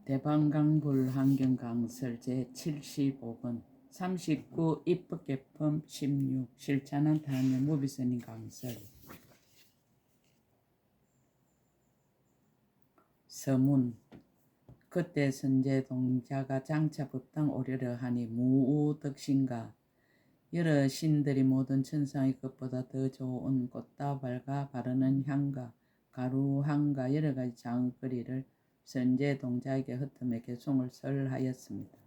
대방강불 환경강설 제75번 39 입법개품 16 실천한 다음에 무비선인 강설. 서문. 그때 선제동자가 장차 법당 오려려 하니 무우덕신가 여러 신들이 모든 천상의 것보다 더 좋은 꽃다발과 바르는 향과 가루향과 여러가지 장거리를 선제동자에게 흩으며 개송을 설하였습니다.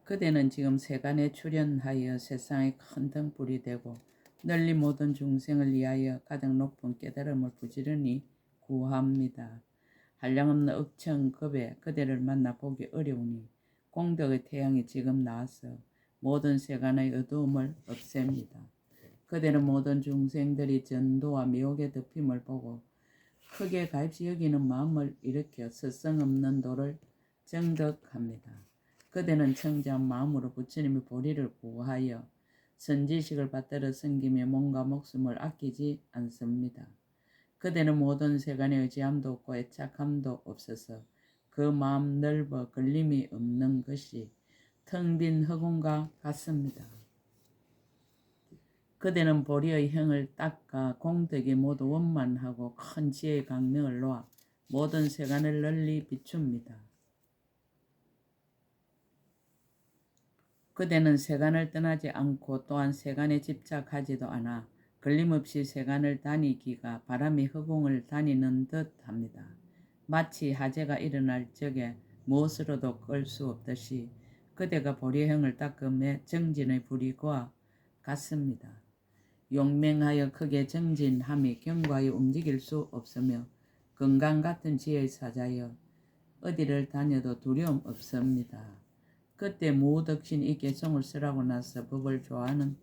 그대는 지금 세간에 출현하여 세상에 큰 등불이 되고 널리 모든 중생을 위하여 가장 높은 깨달음을 부지런히 구합니다. 한량없는 억천급에 그대를 만나 보기 어려우니 공덕의 태양이 지금 나와서 모든 세간의 어두움을 없앱니다. 그대는 모든 중생들이 전도와 미혹의 덮임을 보고 크게 가입시 여기는 마음을 일으켜 스성 없는 도를 정덕합니다. 그대는 청자한 마음으로 부처님의 보리를 구하여 선지식을 받들어 섬기며 몸과 목숨을 아끼지 않습니다. 그대는 모든 세간에 의지함도 없고 애착함도 없어서 그 마음 넓어 걸림이 없는 것이 텅 빈 허공과 같습니다. 그대는 보리의 형을 닦아 공덕이 모두 원만하고 큰 지혜의 강명을 놓아 모든 세간을 널리 비춥니다. 그대는 세간을 떠나지 않고 또한 세간에 집착하지도 않아 걸림없이 세간을 다니기가 바람이 허공을 다니는 듯 합니다. 마치 화재가 일어날 적에 무엇으로도 끌 수 없듯이 그대가 보리형을 닦음에 정진의 불이과 같습니다. 용맹하여 크게 정진함이 견고하여 움직일 수 없으며 건강 같은 지혜의 사자여 어디를 다녀도 두려움 없습니다. 그때 무덕신 이 개송을 쓰라고 나서 법을 좋아하는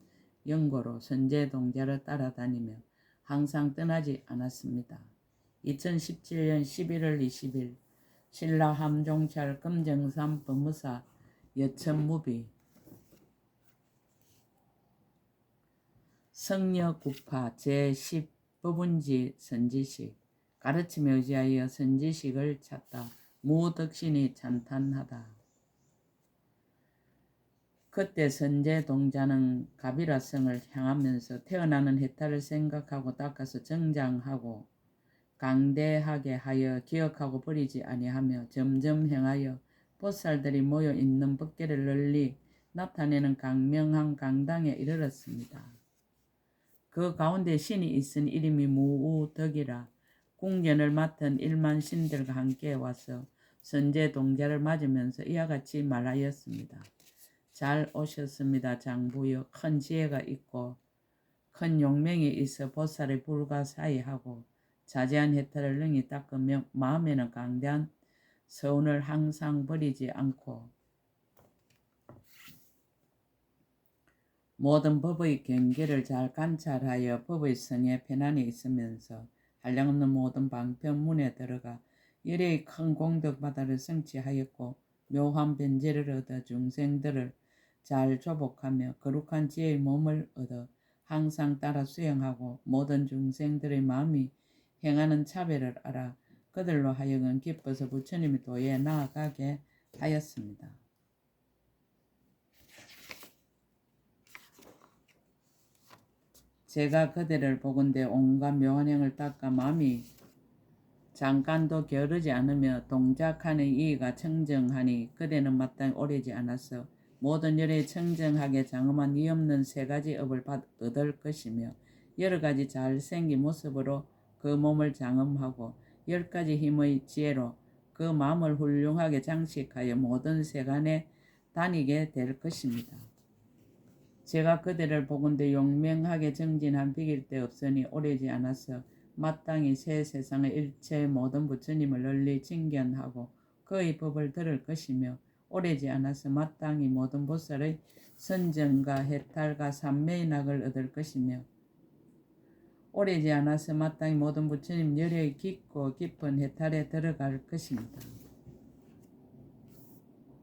영고로 선제동자를 따라다니며 항상 떠나지 않았습니다. 2017년 11월 20일 신라 함종찰 금정산 법무사 여천무비 성녀구파 제10법운지 선지식 가르침에 의지하여 선지식을 찾다 무덕신이 찬탄하다. 그때 선제동자는 가비라성을 향하면서 태어나는 해탈을 생각하고 닦아서 정장하고 강대하게 하여 기억하고 버리지 아니하며 점점 행하여 보살들이 모여 있는 법계를 널리 나타내는 강명한 강당에 이르렀습니다. 그 가운데 신이 있은 이름이 무우덕이라 궁전을 맡은 1만 신들과 함께 와서 선제동자를 맞으면서 이와 같이 말하였습니다. 잘 오셨습니다. 장부여. 큰 지혜가 있고 큰 용맹이 있어 보살의 불가사의하고 자제한 해탈을 능히 닦으며 마음에는 강대한 서운을 항상 버리지 않고 모든 법의 경계를 잘 관찰하여 법의 성에 편안히 있으면서 한량없는 모든 방편문에 들어가 열애의 큰 공덕바다를 성취하였고 묘한 변제를 얻어 중생들을 잘 조복하며 거룩한 지혜의 몸을 얻어 항상 따라 수행하고 모든 중생들의 마음이 행하는 차별을 알아 그들로 하여금 기뻐서 부처님의 도에 나아가게 하였습니다. 제가 그대를 보건대 온갖 묘한 행을 닦아 마음이 잠깐도 게으르지 않으며 동작하는 이의가 청정하니 그대는 마땅히 오래지 않았어 모든 열에 청정하게 장엄한 이 없는 세 가지 업을 얻을 것이며 여러 가지 잘생긴 모습으로 그 몸을 장엄하고 10가지 힘의 지혜로 그 마음을 훌륭하게 장식하여 모든 세간에 다니게 될 것입니다. 제가 그대를 보건대 용맹하게 정진한 비길 데 없으니 오래지 않아서 마땅히 새 세상의 일체 모든 부처님을 널리 징견하고 그의 법을 들을 것이며 오래지 않아서 마땅히 모든 보살의 선정과 해탈과 삼매의 낙을 얻을 것이며 오래지 않아서 마땅히 모든 부처님 열애의 깊고 깊은 해탈에 들어갈 것입니다.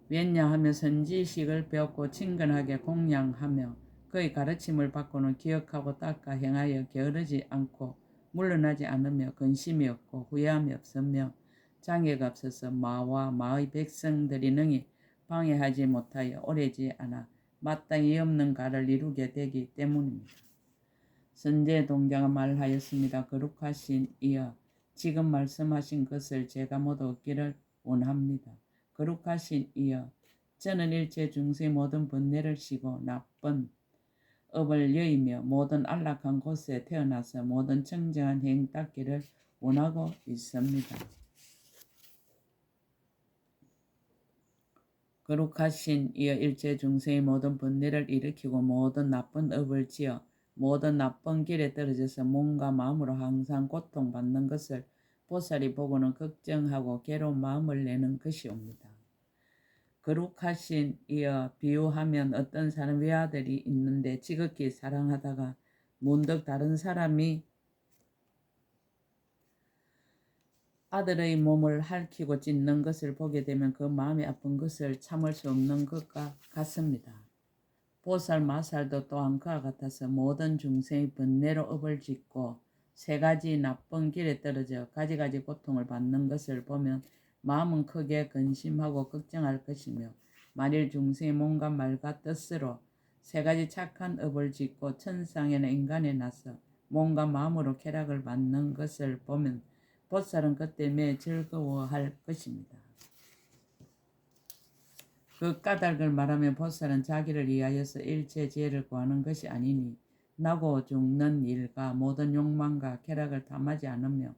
왜냐하며 선지식을 배웠고 친근하게 공양하며 그의 가르침을 받고는 기억하고 닦아 행하여 게으르지 않고 물러나지 않으며 근심이 없고 후회함이 없으며 장애가 없어서 마와 마의 백성들이 능히 방해하지 못하여 오래지 않아 마땅히 없는 가를 이루게 되기 때문입니다. 선제 동자가 말하였습니다. 거룩하신 이여, 지금 말씀하신 것을 제가 모두 얻기를 원합니다. 거룩하신 이여, 저는 일체 중생의 모든 번뇌를 쉬고 나쁜 업을 여의며 모든 안락한 곳에 태어나서 모든 청정한 행 닦기를 원하고 있습니다. 거룩하신 이여, 일체 중생의 모든 번뇌를 일으키고 모든 나쁜 업을 지어 모든 나쁜 길에 떨어져서 몸과 마음으로 항상 고통받는 것을 보살이 보고는 걱정하고 괴로운 마음을 내는 것이옵니다. 거룩하신 이여, 비유하면 어떤 사람 외아들이 있는데 지극히 사랑하다가 문득 다른 사람이 아들의 몸을 핥히고 찢는 것을 보게 되면 그 마음이 아픈 것을 참을 수 없는 것과 같습니다. 보살 마살도 또한 그와 같아서 모든 중생의 번뇌로 업을 짓고 세 가지 나쁜 길에 떨어져 가지가지 고통을 받는 것을 보면 마음은 크게 근심하고 걱정할 것이며, 만일 중생의 몸과 말과 뜻으로 세 가지 착한 업을 짓고 천상에는 인간에 나서 몸과 마음으로 쾌락을 받는 것을 보면 보살은 그때 매우 즐거워할 것입니다. 그 까닭을 말하면 보살은 자기를 위하여서 일체 지혜를 구하는 것이 아니니 나고 죽는 일과 모든 욕망과 쾌락을 탐하지 않으며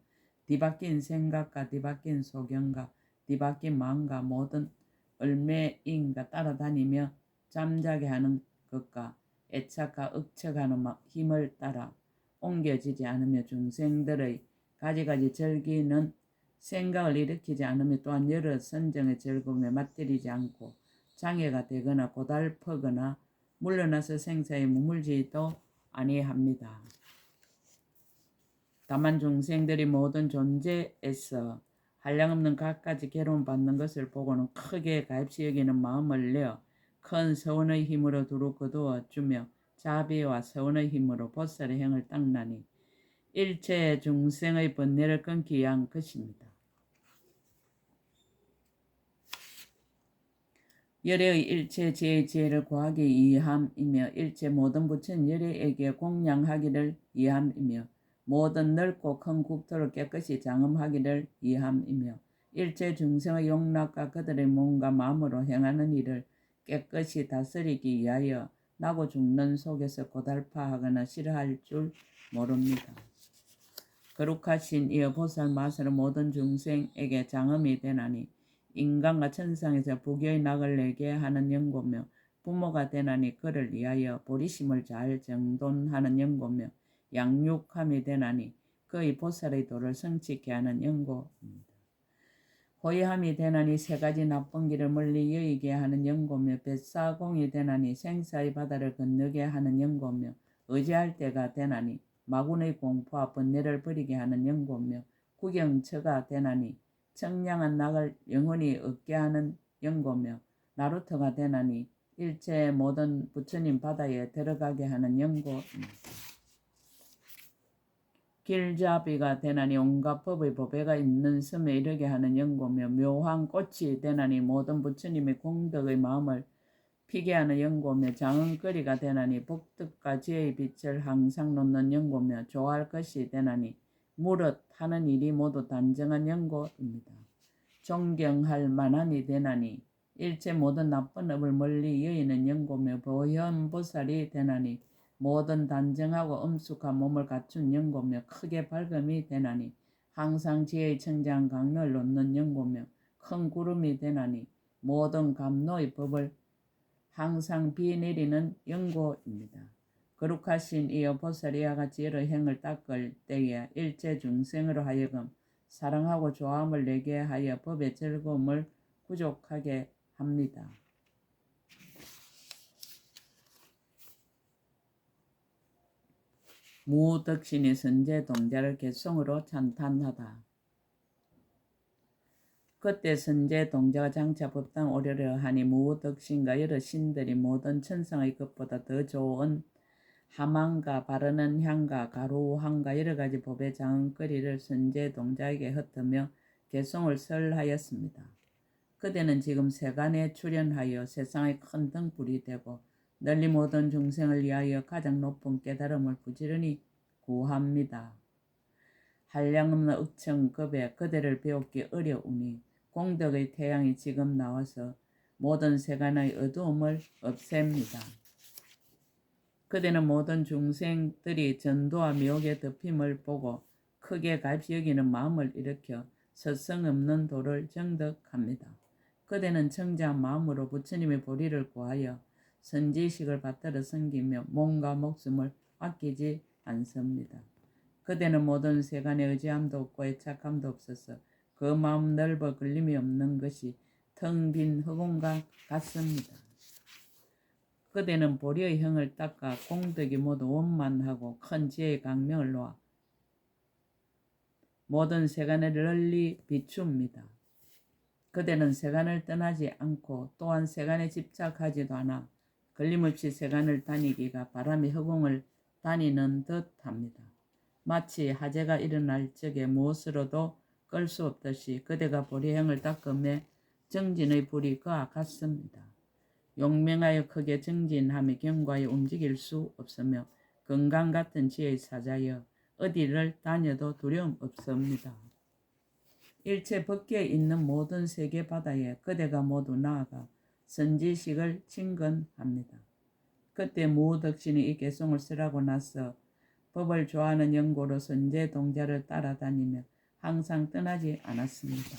뒤바뀐 생각과 뒤바뀐 소견과 뒤바뀐 마음과 모든 얼매인과 따라다니며 잠자게 하는 것과 애착과 억척하는 힘을 따라 옮겨지지 않으며 중생들의 가지가지 즐기는 생각을 일으키지 않으며 또한 여러 선정의 즐거움에 맞들이지 않고 장애가 되거나 고달프거나 물러나서 생사에 머물지도 아니합니다. 다만 중생들이 모든 존재에서 한량없는 갖가지 괴로움 받는 것을 보고는 크게 가엾이 여기는 마음을 내어 큰 서원의 힘으로 두루 거두어 주며 자비와 서원의 힘으로 보살의 행을 닦나니 일체 중생의 번뇌를 끊기 위한 것입니다. 열애의 일체 지혜를 구하기 위함이며 일체 모든 부처는 열애에게 공양하기를 위함이며 모든 넓고 큰 국토를 깨끗이 장엄하기를 위함이며 일체 중생의 용락과 그들의 몸과 마음으로 행하는 일을 깨끗이 다스리기 위하여 나고 죽는 속에서 고달파하거나 싫어할 줄 모릅니다. 거룩하신 이어 보살 마살은 모든 중생에게 장엄이 되나니 인간과 천상에서 부귀의 낙을 내게 하는 연고며 부모가 되나니 그를 위하여 보리심을 잘 정돈하는 연고며 양육함이 되나니 그의 보살의 도를 성취케 하는 연고입니다. 호의함이 되나니 세 가지 나쁜 길을 멀리 여의게 하는 연고며 뱃사공이 되나니 생사의 바다를 건너게 하는 연고며 의지할 때가 되나니 마군의 공포와 번뇌를 버리게 하는 연고며 구경처가 되나니 청량한 낙을 영원히 얻게 하는 연고며 나루터가 되나니 일체 모든 부처님 바다에 들어가게 하는 연고입니다. 길잡이가 되나니 온갖 법의 보배가 있는 섬에 이르게 하는 연고며 묘한 꽃이 되나니 모든 부처님의 공덕의 마음을 피게 하는 연고며 장은거리가 되나니 복덕과 지혜의 빛을 항상 놓는 연고며 좋아할 것이 되나니 무릇 하는 일이 모두 단정한 연고입니다. 존경할 만함이 되나니 일체 모든 나쁜 업을 멀리 여의는 연고며 보현보살이 되나니 모든 단정하고 엄숙한 몸을 갖춘 연고며 크게 밝음이 되나니 항상 지혜의 청장 강로를 놓는 연고며 큰 구름이 되나니 모든 감노의 법을 항상 비 내리는 연고입니다. 거룩하신 이어 보살이 이와 같이 여러 행을 닦을 때에 일체 중생으로 하여금 사랑하고 좋아함을 내게 하여 법의 즐거움을 구족하게 합니다. 무덕신이 선제 동자를 개성으로 찬탄하다. 그때 선제 동자가 장차 법당 오려려 하니 무덕신과 여러 신들이 모든 천상의 것보다 더 좋은 하망과 바르는 향과 가루향과 여러 가지 법의 장거리를 선제 동자에게 흩으며 개송을 설하였습니다. 그대는 지금 세간에 출현하여 세상의 큰 등불이 되고 널리 모든 중생을 위하여 가장 높은 깨달음을 부지런히 구합니다. 한량없는 억청급에 그대를 배우기 어려우니 공덕의 태양이 지금 나와서 모든 세간의 어두움을 없앱니다. 그대는 모든 중생들이 전도와 미혹에 덮임을 보고 크게 갈피 여기는 마음을 일으켜 서성 없는 도를 정득합니다. 그대는 청자한 마음으로 부처님의 보리를 구하여 선지식을 받들어 섬기며 몸과 목숨을 아끼지 않습니다. 그대는 모든 세간에 의지함도 없고 애착함도 없어서 그 마음 넓어 걸림이 없는 것이 텅 빈 허공과 같습니다. 그대는 보리의 형을 닦아 공덕이 모두 원만하고 큰 지혜의 강명을 놓아 모든 세간을 널리 비춥니다. 그대는 세간을 떠나지 않고 또한 세간에 집착하지도 않아 걸림없이 세간을 다니기가 바람이 허공을 다니는 듯합니다. 마치 화재가 일어날 적에 무엇으로도 끌 수 없듯이 그대가 보리형을 닦음에 정진의 불이 그와 같습니다. 용맹하여 크게 정진함이 경과에 움직일 수 없으며 건강 같은 지혜의 사자여 어디를 다녀도 두려움 없습니다. 일체 밖에 있는 모든 세계 바다에 그대가 모두 나아가 선지식을 친근합니다. 그때 무덕신이 이 개송을 쓰라고 나서 법을 좋아하는 연고로 선제 동자를 따라다니며 항상 떠나지 않았습니다.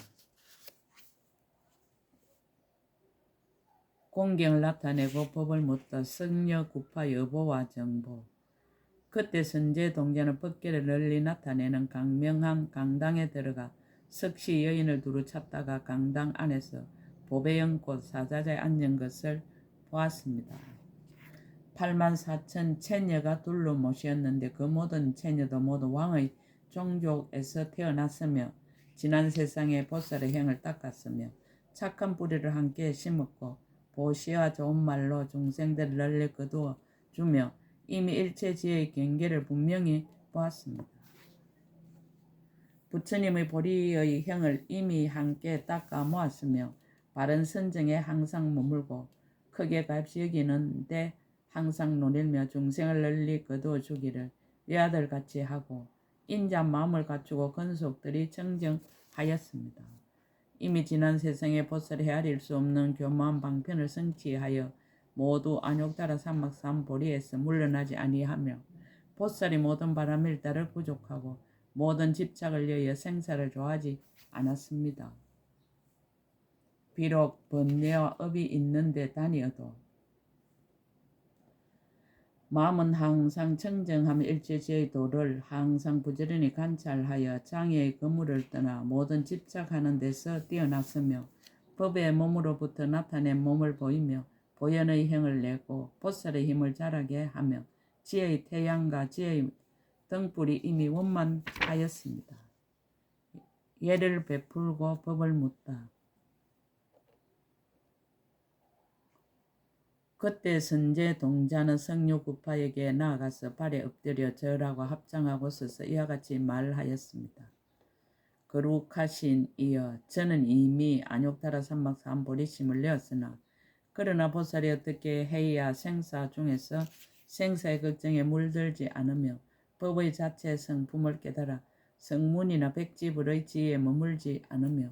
공경을 나타내고 법을 묻다 성녀 구파 여보와 정보. 그때 선제 동자는 법계를 널리 나타내는 강명한 강당에 들어가 석시 여인을 두루 찾다가 강당 안에서 보배 연꽃 사자자에 앉은 것을 보았습니다. 84,000 채녀가 둘로 모셨는데 그 모든 채녀도 모두 왕의 종족에서 태어났으며 지난 세상에 보살의 행을 닦았으며 착한 뿌리를 함께 심었고 보시와 좋은 말로 중생들을 널리 거두어 주며 이미 일체 지혜의 경계를 분명히 보았습니다. 부처님의 보리의 형을 이미 함께 닦아 모았으며 바른 선정에 항상 머물고 크게 값이 여기는데 항상 노릴며 중생을 널리 거두어 주기를 외아들같이 하고 인자한 마음을 갖추고 건속들이 청정하였습니다. 이미 지난 세상에 보살이 헤아릴 수 없는 교묘한 방편을 성취하여 모두 안욕따라 삼막삼 보리에서 물러나지 아니하며 보살이 모든 바람일다를 부족하고 모든 집착을 위하여 생사를 좋아하지 않았습니다. 비록 번뇌와 업이 있는데 다니어도 마음은 항상 청정하며 일체지의 도를 항상 부지런히 관찰하여 장애의 거물을 떠나 모든 집착하는 데서 뛰어났으며 법의 몸으로부터 나타낸 몸을 보이며 보현의 형을 내고 보살의 힘을 자라게 하며 지혜의 태양과 지혜의 등불이 이미 원만하였습니다. 예를 베풀고 법을 묻다. 그때 선제 동자는 성녀 구파에게 나아가서 발에 엎드려 절하고 합장하고 서서 이와 같이 말하였습니다. 거룩하신 이여, 저는 이미 안욕타라 삼막삼 보리심을 내었으나 그러나 보살이 어떻게 해야 생사 중에서 생사의 걱정에 물들지 않으며 법의 자체 성품을 깨달아 성문이나 백지불의 지혜에 머물지 않으며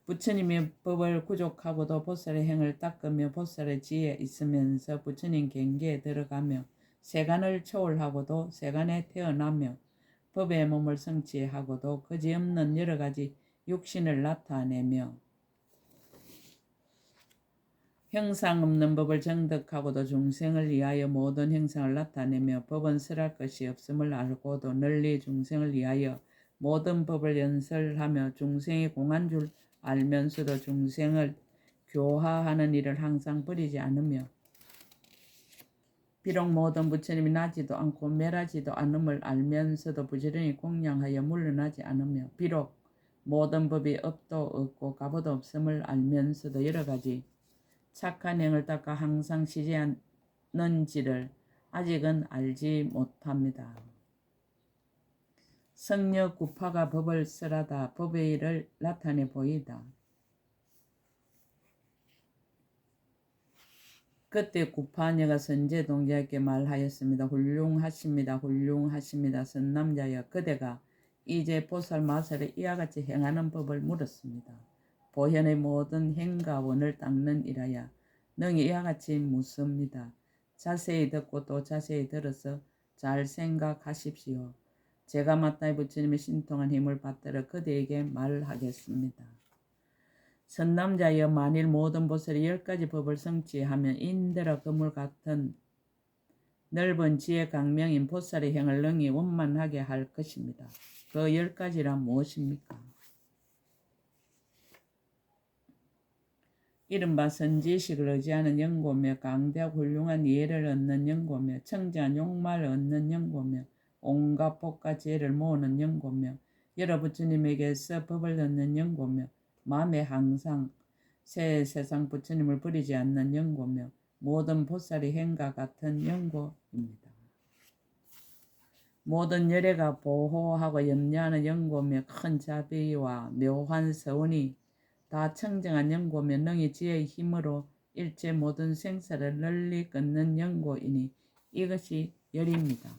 부처님의 법을 구족하고도 보살의 행을 닦으며 보살의 지혜에 있으면서 부처님 경계에 들어가며 세간을 초월하고도 세간에 태어나며 법의 몸을 성취하고도 그지없는 여러가지 육신을 나타내며 형상 없는 법을 정득하고도 중생을 위하여 모든 형상을 나타내며 법은 설할 것이 없음을 알고도 널리 중생을 위하여 모든 법을 연설하며 중생이 공한 줄 알면서도 중생을 교화하는 일을 항상 버리지 않으며 비록 모든 부처님이 나지도 않고 멸하지도 않음을 알면서도 부지런히 공양하여 물러나지 않으며 비록 모든 법이 업도 없고 가보도 없음을 알면서도 여러가지 착한 행을 닦아 항상 쉬지 않는지를 아직은 알지 못합니다. 성녀 구파가 법을 쓰라다 법의 일을 나타내 보이다. 그때 구파녀가 선제동자에게 말하였습니다. 훌륭하십니다. 훌륭하십니다. 선남자여, 그대가 이제 보살 마살에 이와 같이 행하는 법을 물었습니다. 보현의 모든 행과 원을 닦는 이라야 능히 이와 같이 묻습니다. 자세히 듣고 또 자세히 들어서 잘 생각하십시오. 제가 마땅히 부처님의 신통한 힘을 받들어 그대에게 말하겠습니다. 선남자여, 만일 모든 보살이 10가지 법을 성취하면 인드라 그물 같은 넓은 지혜 강명인 보살의 행을 능히 원만하게 할 것입니다. 그 10가지란 무엇입니까? 이른바 선지식을 의지하는 연고며 강대하고 훌륭한 이해를 얻는 연고며 청정한 욕말을 얻는 연고며 온갖 복과 지혜를 모으는 연고며 여러 부처님에게서 법을 얻는 연고며 마음에 항상 새 세상 부처님을 버리지 않는 연고며 모든 보살의 행과 같은 연고입니다. 모든 열애가 보호하고 염려하는 연고며 큰 자비와 묘한 서운이 다 청정한 연고며 능히 지혜의 힘으로 일체 모든 생사를 널리 끊는 연고이니 이것이 열입니다.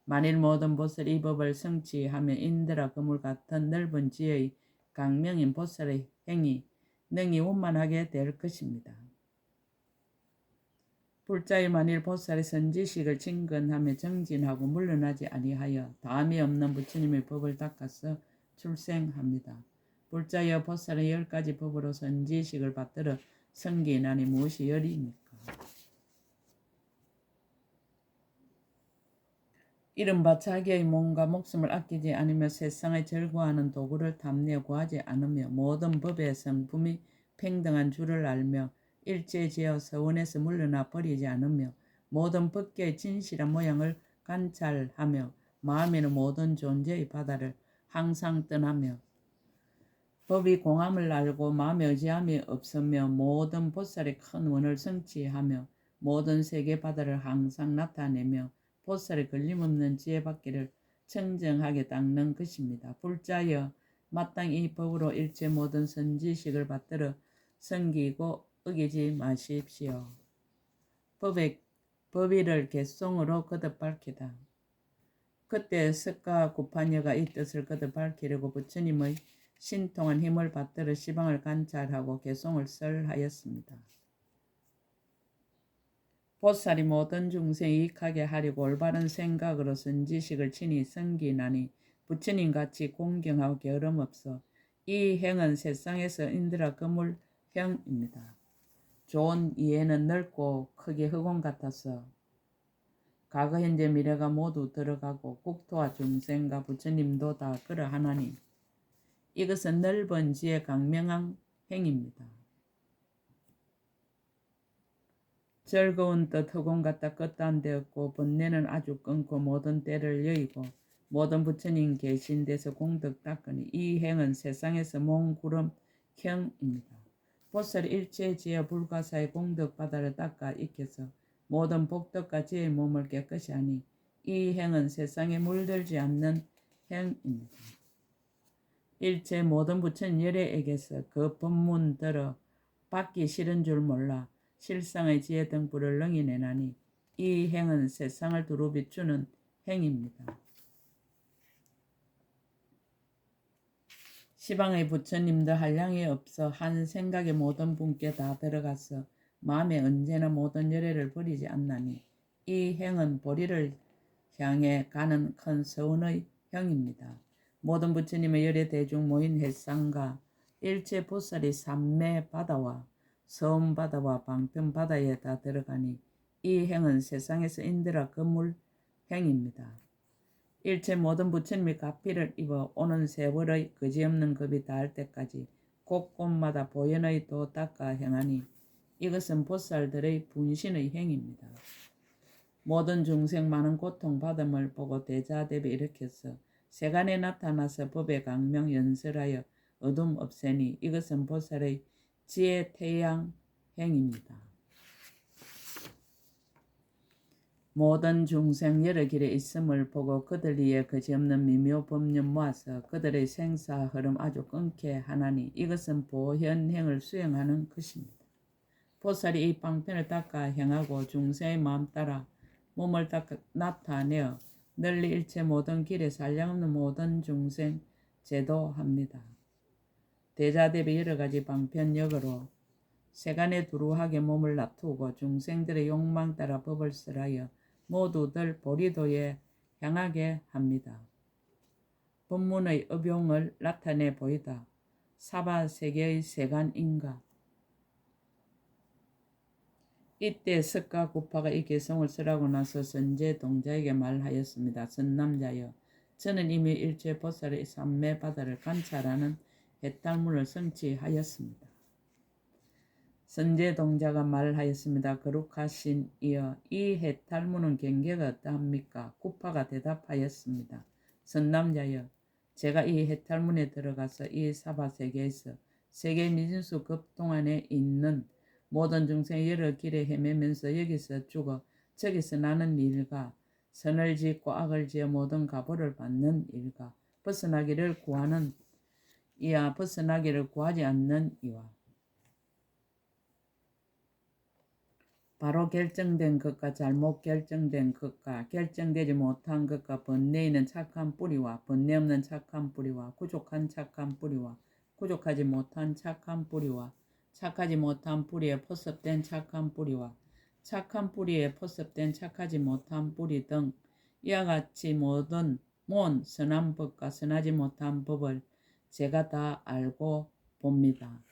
만일 모든 보살이 이 법을 성취하면 인드라 그물 같은 넓은 지혜의 강명인 보살의 행이 능히 원만하게 될 것입니다. 불자의 만일 보살의 선지식을 진건하며 정진하고 물러나지 아니하여 다음이 없는 부처님의 법을 닦아서 출생합니다. 불자여, 보살의 10가지 법으로 선지식을 받들어 성기나니 무엇이 열입니까? 이른바 자기의 몸과 목숨을 아끼지 않으며 세상을 절구하는 도구를 탐내 구하지 않으며 모든 법의 성품이 평등한 줄을 알며 일제지어 서원에서 물러나 버리지 않으며 모든 법계의 진실한 모양을 관찰하며 마음에는 모든 존재의 바다를 항상 떠나며 법이 공함을 알고 마음에 의지함이 없으며 모든 보살의 큰 원을 성취하며 모든 세계 바다를 항상 나타내며 보살의 걸림없는 지혜받기를 청정하게 닦는 것입니다. 불자여, 마땅히 이 법으로 일체 모든 선지식을 받들어 섬기고 어기지 마십시오. 법의를 개송으로 거듭 밝히다. 그때 석가 구파녀가 이 뜻을 거듭 밝히려고 부처님의 신통한 힘을 받들어 시방을 관찰하고 개송을 설하였습니다. 보살이 모든 중생 이익하게 하려고 올바른 생각으로 선지식을 친히 섬기나니 부처님같이 공경하고 게으름없어 이 행은 세상에서 인드라 그물형입니다. 좋은 이해는 넓고 크게 흑원 같아서 과거 현재 미래가 모두 들어가고 국토와 중생과 부처님도 다 그러하나니 이것은 넓은 지혜 강명한 행입니다. 즐거운 뜻 흑원 같다 끝도 안 되었고 번뇌는 아주 끊고 모든 때를 여의고 모든 부처님 계신 데서 공덕 닦으니 이 행은 세상에서 몽구름형입니다. 보살이 일체 지혜 불가사의 공덕 바다를 닦아 익혀서 모든 복덕과 지혜의 몸을 깨끗이 하니 이 행은 세상에 물들지 않는 행입니다. 일체 모든 부처님 열애에게서 그 법문 들어 받기 싫은 줄 몰라 실상의 지혜 등불을 능히 내나니 이 행은 세상을 두루 비추는 행입니다. 시방의 부처님도 한량이 없어 한 생각에 모든 분께 다 들어가서 마음에 언제나 모든 열애를 버리지 않나니 이 행은 보리를 향해 가는 큰 서운의 형입니다. 모든 부처님의 열애 대중 모인 햇상과 일체 보살이 삼매 바다와 서음 바다와 방편 바다에 다 들어가니 이 행은 세상에서 인드라 그물 행입니다. 일체 모든 부처님이 가피를 입어 오는 세월의 그지없는 급이 닿을 때까지 곳곳마다 보현의 도 닦아 행하니 이것은 보살들의 분신의 행입니다. 모든 중생 많은 고통 받음을 보고 대자대비 일으켜서 세간에 나타나서 법의 강명 연설하여 어둠 없애니 이것은 보살의 지혜 태양 행입니다. 모든 중생 여러 길에 있음을 보고 그들 위에 그지없는 미묘 법륜 모아서 그들의 생사 흐름 아주 끊게 하나니 이것은 보현행을 수행하는 것입니다. 보살이 이 방편을 닦아 행하고 중생의 마음 따라 몸을 닦아 나타내어 널리 일체 모든 길에 산량없는 모든 중생 제도합니다. 대자대비 여러가지 방편역으로 세간에 두루하게 몸을 놔두고 중생들의 욕망 따라 법을 설하여 모두들 보리도에 향하게 합니다. 법문의 업용을 나타내 보이다. 사바세계의 세간인가. 이때 석가 구파가 이 개성을 설하고 나서 선제동자에게 말하였습니다. 선남자여, 저는 이미 일체 보살의 삼매바다를 관찰하는 해탈문을 성취하였습니다. 선제동자가 말하였습니다. 거룩하신 이여, 이 해탈문은 경계가 어떠합니까? 구파가 대답하였습니다. 선남자여, 제가 이 해탈문에 들어가서 이 사바세계에서 세계 미진수 급동안에 있는 모든 중생의 여러 길에 헤매면서 여기서 죽어 저기서 나는 일과 선을 짓고 악을 지어 모든 가보를 받는 일과 벗어나기를 구하는 이와 벗어나기를 구하지 않는 이와 바로 결정된 것과 잘못 결정된 것과 결정되지 못한 것과 번뇌 있는 착한 뿌리와 번뇌 없는 착한 뿌리와 부족한 착한 뿌리와 부족하지 못한 착한 뿌리와 착하지 못한 뿌리에 포섭된 착한 뿌리와 착한 뿌리에 포섭된 착하지 못한 뿌리 등 이와 같이 모든 선한 법과 선하지 못한 법을 제가 다 알고 봅니다.